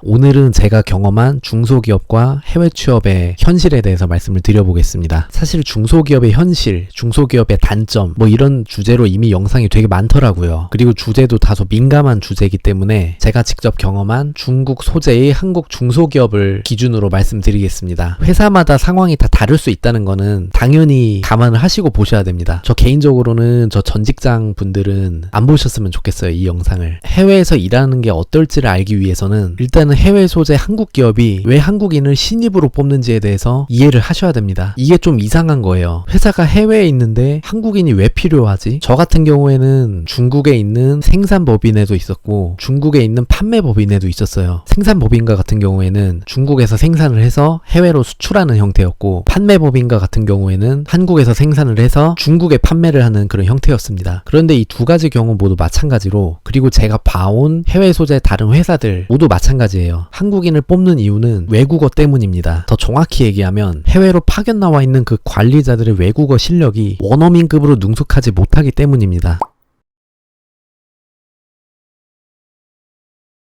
오늘은 제가 경험한 중소기업과 해외 취업의 현실에 대해서 말씀을 드려보겠습니다. 사실 중소기업의 현실, 중소기업의 단점 이런 주제로 이미 영상이 되게 많더라고요. 그리고 주제도 다소 민감한 주제이기 때문에 제가 직접 경험한 중국 소재의 한국 중소기업을 기준으로 말씀드리겠습니다. 회사마다 상황이 다 다를 수 있다는 거는 당연히 감안을 하시고 보셔야 됩니다. 저 개인적으로는 저 전 직장 분들은 안 보셨으면 좋겠어요. 이 영상을. 해외에서 일하는 게 어떨지를 알기 위해서는 일단은 해외 소재 한국 기업이 왜 한국인을 신입으로 뽑는지에 대해서 이해를 하셔야 됩니다. 이게 좀 이상한 거예요. 회사가 해외에 있는데 한국인이 왜 필요하지? 저 같은 경우에는 중국에 있는 생산법인에도 있었고 중국에 있는 판매법인에도 있었어요. 생산법인과 같은 경우에는 중국에서 생산을 해서 해외로 수출하는 형태였고 판매법인과 같은 경우에는 한국에서 생산을 해서 중국에 판매를 하는 그런 형태였습니다. 그런데 이 두 가지 경우 모두 마찬가지로, 그리고 제가 봐온 해외 소재 다른 회사들 모두 마찬가지예요. 한국인을 뽑는 이유는 외국어 때문입니다. 더 정확히 얘기하면 해외로 파견 나와 있는 그 관리자들의 외국어 실력이 원어민급으로 능숙하지 못하기 때문입니다.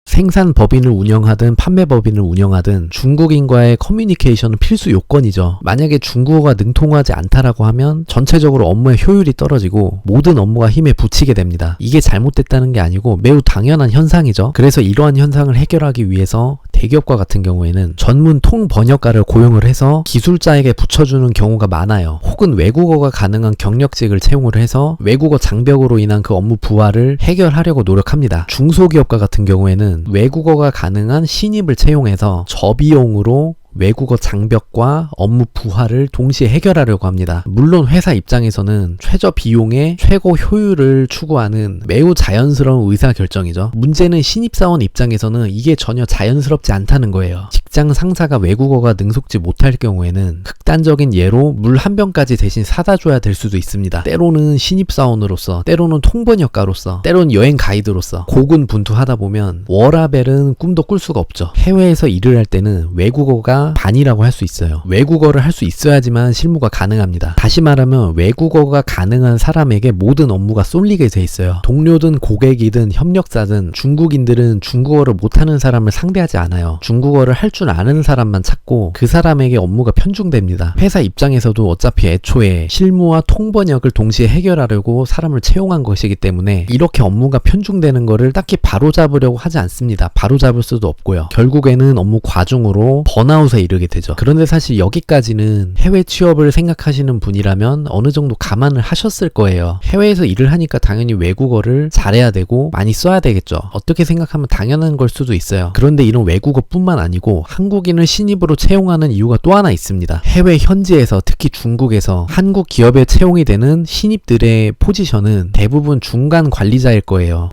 생산법인을 운영하든 판매법인을 운영하든 중국인과의 커뮤니케이션은 필수 요건이죠. 만약에 중국어가 능통하지 않다라고 하면 전체적으로 업무의 효율이 떨어지고 모든 업무가 힘에 부치게 됩니다. 이게 잘못됐다는 게 아니고 매우 당연한 현상이죠. 그래서 이러한 현상을 해결하기 위해서 대기업과 같은 경우에는 전문 통번역가를 고용을 해서 기술자에게 붙여주는 경우가 많아요. 혹은 외국어가 가능한 경력직을 채용을 해서 외국어 장벽으로 인한 그 업무 부하를 해결하려고 노력합니다. 중소기업과 같은 경우에는 외국어가 가능한 신입을 채용해서 저비용으로 외국어 장벽과 업무 부하를 동시에 해결하려고 합니다. 물론 회사 입장에서는 최저 비용에 최고 효율을 추구하는 매우 자연스러운 의사결정이죠. 문제는 신입사원 입장에서는 이게 전혀 자연스럽지 않다는 거예요. 직장 상사가 외국어가 능숙지 못할 경우에는 극단적인 예로 물 한 병까지 대신 사다 줘야 될 수도 있습니다. 때로는 신입사원으로서, 때로는 통번역가로서, 때로는 여행 가이드로서 고군분투하다 보면 워라벨은 꿈도 꿀 수가 없죠. 해외에서 일을 할 때는 외국어가 반이라고 할 수 있어요. 외국어를 할 수 있어야지만 실무가 가능합니다. 다시 말하면 외국어가 가능한 사람에게 모든 업무가 쏠리게 돼 있어요. 동료든 고객이든 협력사든 중국인들은 중국어를 못하는 사람을 상대하지 않아요. 중국어를 할 줄 아는 사람만 찾고 그 사람에게 업무가 편중됩니다. 회사 입장에서도 어차피 애초에 실무와 통번역을 동시에 해결하려고 사람을 채용한 것이기 때문에 이렇게 업무가 편중되는 거를 딱히 바로잡으려고 하지 않습니다. 바로잡을 수도 없고요. 결국에는 업무 과중으로 번아웃에 이르게 되죠. 그런데 사실 여기까지는 해외 취업을 생각하시는 분이라면 어느 정도 감안을 하셨을 거예요. 해외에서 일을 하니까 당연히 외국어를 잘해야 되고 많이 써야 되겠죠. 어떻게 생각하면 당연한 걸 수도 있어요. 그런데 이런 외국어뿐만 아니고 한국인을 신입으로 채용하는 이유가 또 하나 있습니다. 해외 현지에서, 특히 중국에서 한국 기업에 채용이 되는 신입들의 포지션은 대부분 중간 관리자일 거예요.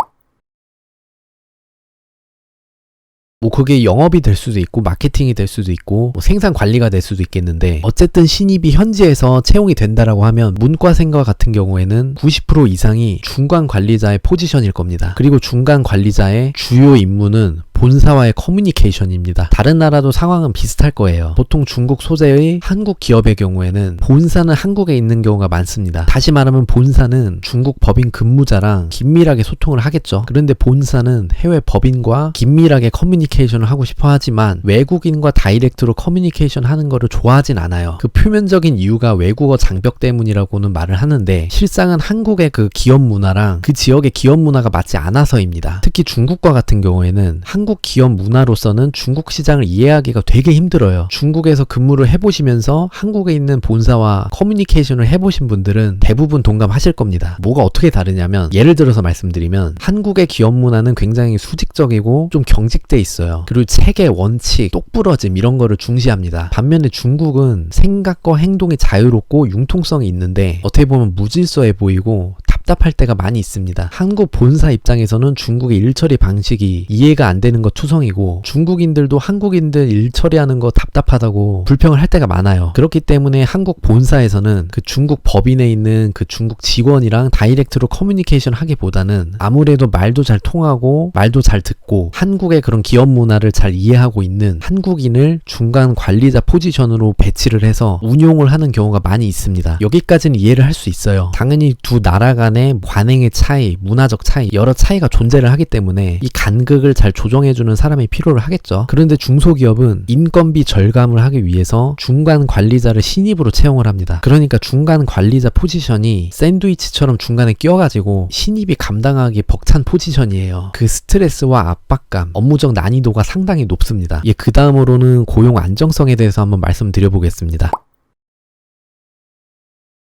그게 영업이 될 수도 있고 마케팅이 될 수도 있고 생산 관리가 될 수도 있겠는데, 어쨌든 신입이 현지에서 채용이 된다라고 하면 문과생과 같은 경우에는 90% 이상이 중간 관리자의 포지션일 겁니다. 그리고 중간 관리자의 주요 임무는 본사와의 커뮤니케이션입니다. 다른 나라도 상황은 비슷할 거예요. 보통 중국 소재의 한국 기업의 경우에는 본사는 한국에 있는 경우가 많습니다. 다시 말하면 본사는 중국 법인 근무자랑 긴밀하게 소통을 하겠죠. 그런데 본사는 해외 법인과 긴밀하게 커뮤니케이션을 하고 싶어 하지만 외국인과 다이렉트로 커뮤니케이션 하는 거를 좋아하진 않아요. 그 표면적인 이유가 외국어 장벽 때문이라고는 말을 하는데 실상은 한국의 그 기업 문화랑 그 지역의 기업 문화가 맞지 않아서입니다. 특히 중국과 같은 경우에는 한국 기업 문화로서는 중국 시장을 이해하기가 되게 힘들어요. 중국에서 근무를 해보시면서 한국에 있는 본사와 커뮤니케이션을 해보신 분들은 대부분 동감하실 겁니다. 뭐가 어떻게 다르냐면, 예를 들어서 말씀드리면 한국의 기업 문화는 굉장히 수직적이고 좀 경직돼 있어요. 그리고 체계, 원칙, 똑부러짐 이런 거를 중시합니다. 반면에 중국은 생각과 행동이 자유롭고 융통성이 있는데 어떻게 보면 무질서해 보이고 답답할 때가 많이 있습니다. 한국 본사 입장에서는 중국의 일처리 방식이 이해가 안 되는 거 투성이고, 중국인들도 한국인들 일 처리하는 거 답답하다고 불평을 할 때가 많아요. 그렇기 때문에 한국 본사에서는 그 중국 법인에 있는 그 중국 직원이랑 다이렉트로 커뮤니케이션 하기보다는 아무래도 말도 잘 통하고 말도 잘 듣고 한국의 그런 기업 문화를 잘 이해하고 있는 한국인을 중간 관리자 포지션으로 배치를 해서 운용을 하는 경우가 많이 있습니다. 여기까지는 이해를 할 수 있어요. 당연히 두 나라 간의 간의 관행의 차이, 문화적 차이, 여러 차이가 존재를 하기 때문에 이 간극을 잘 조정해주는 사람이 필요를 하겠죠. 그런데 중소기업은 인건비 절감을 하기 위해서 중간 관리자를 신입으로 채용을 합니다. 그러니까 중간 관리자 포지션이 샌드위치처럼 중간에 끼어가지고 신입이 감당하기 벅찬 포지션이에요. 그 스트레스와 압박감, 업무적 난이도가 상당히 높습니다. 그 다음으로는 고용 안정성에 대해서 한번 말씀드려보겠습니다.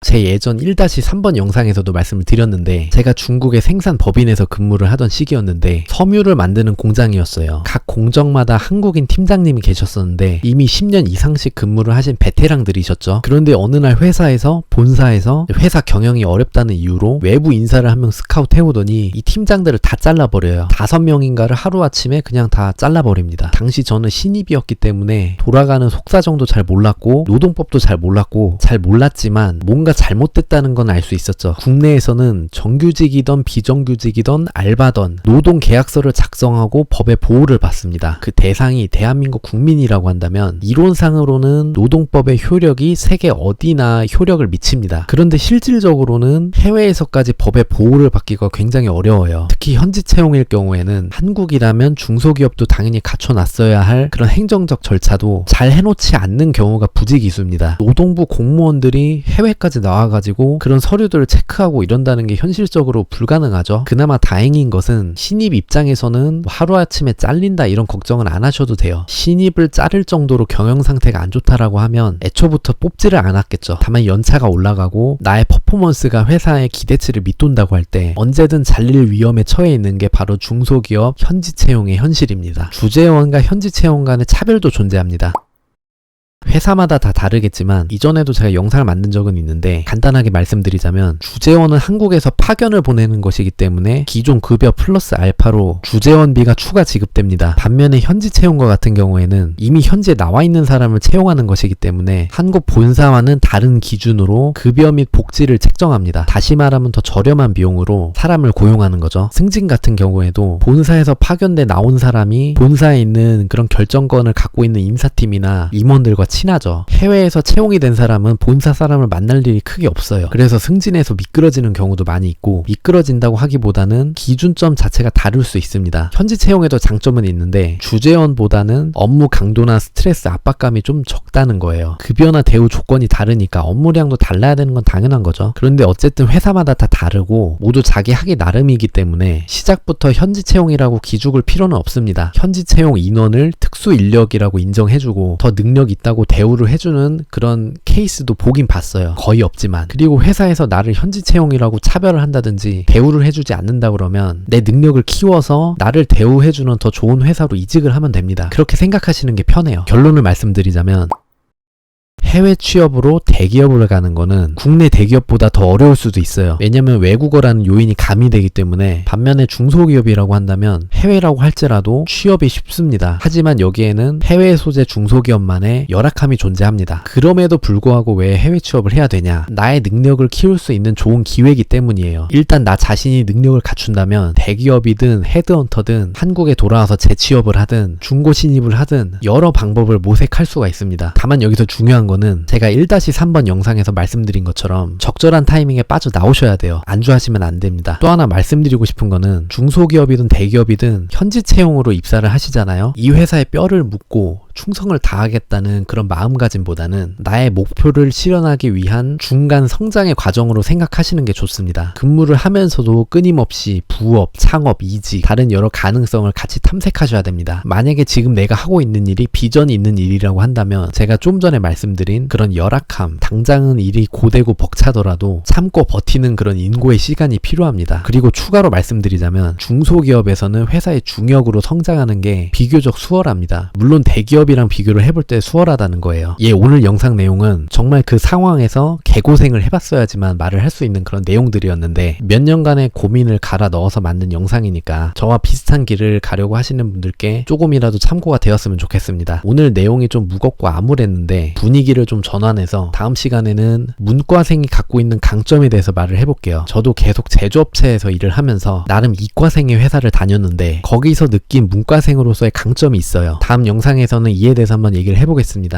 제 예전 1-3번 영상에서도 말씀을 드렸는데 제가 중국의 생산 법인에서 근무를 하던 시기였는데 섬유를 만드는 공장이었어요. 각 공정마다 한국인 팀장님이 계셨었는데 이미 10년 이상씩 근무를 하신 베테랑들이셨죠. 그런데 어느 날 본사에서 회사 경영이 어렵다는 이유로 외부 인사를 한 명 스카우트 해오더니 이 팀장들을 다 잘라버려요. 5명인가를 하루아침에 그냥 다 잘라버립니다. 당시 저는 신입이었기 때문에 돌아가는 속사정도 잘 몰랐고 노동법도 잘 몰랐지만 뭔가 잘못됐다는 건 알 수 있었죠. 국내에서는 정규직이던 비정규직이던 알바던 노동계약서를 작성하고 법의 보호를 받습니다. 그 대상이 대한민국 국민이라고 한다면 이론상으로는 노동법의 효력이 세계 어디나 효력을 미칩니다. 그런데 실질적으로는 해외에서까지 법의 보호를 받기가 굉장히 어려워요. 특히 현지 채용일 경우에는 한국이라면 중소기업도 당연히 갖춰놨어야 할 그런 행정적 절차도 잘 해놓지 않는 경우가 부지기수입니다. 노동부 공무원들이 해외까지 나와가지고 그런 서류들을 체크하고 이런다는 게 현실적으로 불가능하죠. 그나마 다행인 것은 신입 입장에서는 하루아침에 잘린다 이런 걱정은 안 하셔도 돼요. 신입을 자를 정도로 경영 상태가 안 좋다라고 하면 애초부터 뽑지를 않았겠죠. 다만 연차가 올라가고 나의 퍼포먼스가 회사의 기대치를 밑돈다고 할 때 언제든 잘릴 위험에 처해 있는 게 바로 중소기업 현지 채용의 현실입니다. 주재원과 현지 채용 간의 차별도 존재합니다. 회사마다 다 다르겠지만 이전에도 제가 영상을 만든 적은 있는데 간단하게 말씀드리자면 주재원은 한국에서 파견을 보내는 것이기 때문에 기존 급여 플러스 알파로 주재원비가 추가 지급됩니다. 반면에 현지 채용과 같은 경우에는 이미 현지에 나와 있는 사람을 채용하는 것이기 때문에 한국 본사와는 다른 기준으로 급여 및 복지를 책정합니다. 다시 말하면 더 저렴한 비용으로 사람을 고용하는 거죠. 승진 같은 경우에도 본사에서 파견돼 나온 사람이 본사에 있는 그런 결정권을 갖고 있는 인사팀이나 임원들과 친하죠. 해외에서 채용이 된 사람은 본사 사람을 만날 일이 크게 없어요. 그래서 승진해서 미끄러지는 경우도 많이 있고 미끄러진다고 하기보다는 기준점 자체가 다를 수 있습니다. 현지 채용에도 장점은 있는데 주재원보다는 업무 강도나 스트레스 압박감이 좀 적다는 거예요. 급여나 대우 조건이 다르니까 업무량도 달라야 되는 건 당연한 거죠. 그런데 어쨌든 회사마다 다 다르고 모두 자기 하기 나름이기 때문에 시작부터 현지 채용이라고 기죽을 필요는 없습니다. 현지 채용 인원을 특수 인력이라고 인정해주고 더 능력 있다고 대우를 해주는 그런 케이스도 보긴 봤어요. 거의 없지만. 그리고 회사에서 나를 현지 채용이라고 차별을 한다든지 대우를 해주지 않는다 그러면 내 능력을 키워서 나를 대우해주는 더 좋은 회사로 이직을 하면 됩니다. 그렇게 생각하시는 게 편해요. 결론을 말씀드리자면 해외 취업으로 대기업을 가는 거는 국내 대기업보다 더 어려울 수도 있어요. 왜냐면 외국어라는 요인이 가미되기 때문에. 반면에 중소기업이라고 한다면 해외라고 할지라도 취업이 쉽습니다. 하지만 여기에는 해외 소재 중소기업만의 열악함이 존재합니다. 그럼에도 불구하고 왜 해외 취업을 해야 되냐? 나의 능력을 키울 수 있는 좋은 기회이기 때문이에요. 일단 나 자신이 능력을 갖춘다면 대기업이든 헤드헌터든 한국에 돌아와서 재취업을 하든 중고 신입을 하든 여러 방법을 모색할 수가 있습니다. 다만 여기서 중요한 건 제가 1-3번 영상에서 말씀드린 것처럼 적절한 타이밍에 빠져나오셔야 돼요. 안주하시면 안 됩니다. 또 하나 말씀드리고 싶은 거는 중소기업이든 대기업이든 현지 채용으로 입사를 하시잖아요. 이 회사에 뼈를 묻고 충성을 다하겠다는 그런 마음가짐보다는 나의 목표를 실현하기 위한 중간 성장의 과정으로 생각하시는 게 좋습니다. 근무를 하면서도 끊임없이 부업, 창업, 이직, 다른 여러 가능성을 같이 탐색하셔야 됩니다. 만약에 지금 내가 하고 있는 일이 비전이 있는 일이라고 한다면 제가 좀 전에 말씀드린 그런 열악함, 당장은 일이 고되고 벅차더라도 참고 버티는 그런 인고의 시간이 필요합니다. 그리고 추가로 말씀드리자면 중소기업에서는 회사의 중역으로 성장하는 게 비교적 수월합니다. 물론 대기업이랑 비교를 해볼 때 수월하다는 거예요. 오늘 영상 내용은 정말 그 상황에서 개고생을 해봤어야지만 말을 할 수 있는 그런 내용들이었는데 몇 년간의 고민을 갈아 넣어서 만든 영상이니까 저와 비슷한 길을 가려고 하시는 분들께 조금이라도 참고가 되었으면 좋겠습니다. 오늘 내용이 좀 무겁고 암울했는데 분위기를 좀 전환해서 다음 시간에는 문과생이 갖고 있는 강점에 대해서 말을 해볼게요. 저도 계속 제조업체에서 일을 하면서 나름 이과생의 회사를 다녔는데 거기서 느낀 문과생으로서의 강점이 있어요. 다음 영상에서는 이에 대해서 한번 얘기를 해보겠습니다.